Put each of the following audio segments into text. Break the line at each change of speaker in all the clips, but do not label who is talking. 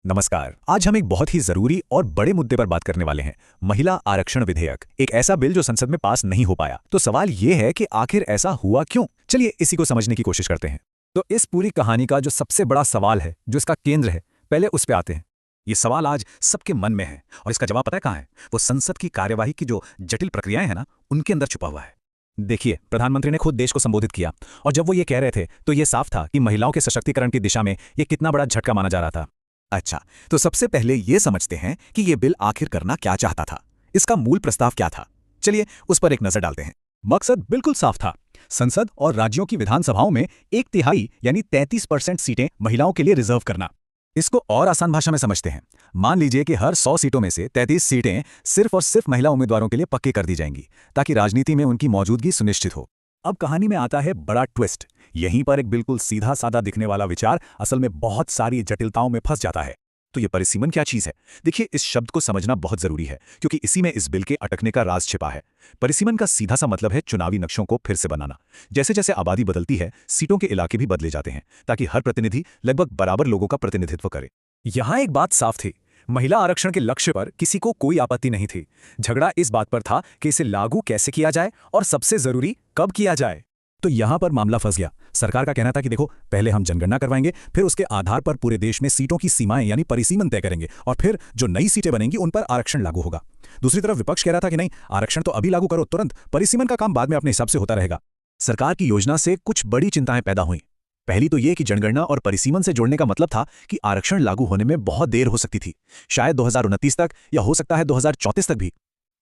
नमस्कार। आज हम एक बहुत ही जरूरी और बड़े मुद्दे पर बात करने वाले हैं, महिला आरक्षण विधेयक। एक ऐसा बिल जो संसद में पास नहीं हो पाया। तो सवाल ये है कि आखिर ऐसा हुआ क्यों? चलिए इसी को समझने की कोशिश करते हैं।
तो इस पूरी कहानी का जो सबसे बड़ा सवाल है, जो इसका केंद्र है, पहले उस पे आते हैं। ये सवाल आज सबके मन में है और इसका जवाब पता है कहाँ है? वो संसद की कार्यवाही की जो जटिल प्रक्रियाएं हैं ना, उनके अंदर छुपा हुआ है।
देखिए, प्रधानमंत्री ने खुद देश को संबोधित किया और जब वो ये कह रहे थे तो ये साफ था कि महिलाओं के सशक्तिकरण की दिशा में ये कितना बड़ा झटका माना जा रहा था।
अच्छा, तो सबसे पहले ये समझते हैं कि ये बिल आखिर करना क्या चाहता था। इसका मूल प्रस्ताव क्या था? चलिए उस पर एक नजर डालते हैं।
मकसद बिल्कुल साफ था। संसद और राज्यों की विधानसभाओं में 1/3 यानी 33% सीटें महिलाओं के लिए रिजर्व करना।
इसको और आसान भाषा में समझते हैं। मान लीजिए कि हर 100 सीटों में से 33 सीटें सिर्फ और सिर्फ महिला उम्मीदवारों के लिए पक्की कर दी जाएंगी, ताकि राजनीति में उनकी मौजूदगी सुनिश्चित हो।
अब कहानी में आता है बड़ा ट्विस्ट। यहीं पर एक बिल्कुल सीधा साधा दिखने वाला विचार असल में बहुत सारी जटिलताओं में फंस जाता है।
तो ये परिसीमन क्या चीज है? देखिए, इस शब्द को समझना बहुत जरूरी है, क्योंकि इसी में इस बिल के अटकने का राज छिपा है। परिसीमन का सीधा सा मतलब है चुनावी नक्शों को फिर से बनाना। जैसे जैसे आबादी बदलती है, सीटों के इलाके भी बदले जाते हैं, ताकि हर प्रतिनिधि लगभग बराबर लोगों का प्रतिनिधित्व करे।
यहां एक बात साफ थी, महिला आरक्षण के लक्ष्य पर किसी को कोई आपत्ति नहीं थी। झगड़ा इस बात पर था कि इसे लागू कैसे किया जाए और सबसे जरूरी कब किया जाए। तो यहां पर मामला फंस गया। सरकार का कहना था कि देखो, पहले हम जनगणना करवाएंगे, फिर उसके आधार पर पूरे देश में सीटों की सीमाएं यानी परिसीमन तय करेंगे और फिर जो नई सीटें बनेंगी उन पर आरक्षण लागू होगा। दूसरी तरफ विपक्ष कह रहा था कि नहीं, आरक्षण तो अभी लागू करो तुरंत, परिसीमन का काम बाद में अपने हिसाब से होता रहेगा।
सरकार की योजना से कुछ बड़ी चिंताएं पैदा हुई। पहली तो ये कि जनगणना और परिसीमन से जोड़ने का मतलब था कि आरक्षण लागू होने में बहुत देर हो सकती थी, शायद 2029 तक या हो सकता है 2034 तक भी।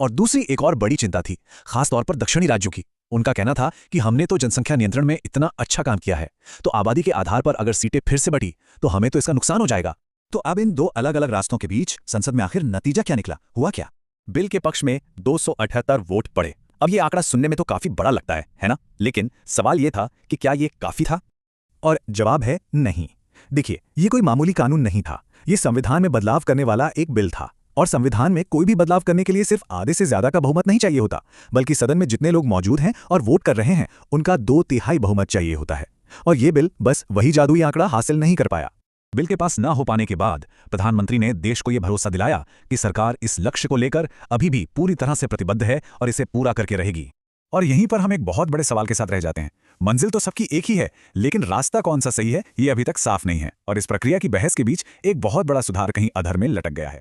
और दूसरी एक और बड़ी चिंता थी, खासतौर पर दक्षिणी राज्यों की। उनका कहना था कि हमने तो जनसंख्या नियंत्रण में इतना अच्छा काम किया है, तो आबादी के आधार पर अगर सीटें फिर से बढ़ी तो हमें तो इसका नुकसान हो जाएगा। तो अब इन दो अलग अलग रास्तों के बीच संसद में आखिर नतीजा क्या निकला? हुआ क्या?
बिल के पक्ष में 278 वोट पड़े। अब ये आंकड़ा सुनने में तो काफी बड़ा लगता है ना? लेकिन सवाल ये था कि क्या ये काफी था?
और जवाब है नहीं। देखिए, ये कोई मामूली कानून नहीं था। ये संविधान में बदलाव करने वाला एक बिल था। और संविधान में कोई भी बदलाव करने के लिए सिर्फ आधे से ज्यादा का बहुमत नहीं चाहिए होता, बल्कि सदन में जितने लोग मौजूद हैं और वोट कर रहे हैं उनका 2/3 बहुमत चाहिए होता है। और ये बिल बस वही जादुई आंकड़ा हासिल नहीं कर पाया।
बिल के पास न हो पाने के बाद प्रधानमंत्री ने देश को यह भरोसा दिलाया कि सरकार इस लक्ष्य को लेकर अभी भी पूरी तरह से प्रतिबद्ध है और इसे पूरा करके रहेगी।
और यहीं पर हम एक बहुत बड़े सवाल के साथ रह जाते हैं। मंजिल तो सबकी एक ही है, लेकिन रास्ता कौन सा सही है ये अभी तक साफ नहीं है। और इस प्रक्रिया की बहस के बीच एक बहुत बड़ा सुधार कहीं अधर में लटक गया है।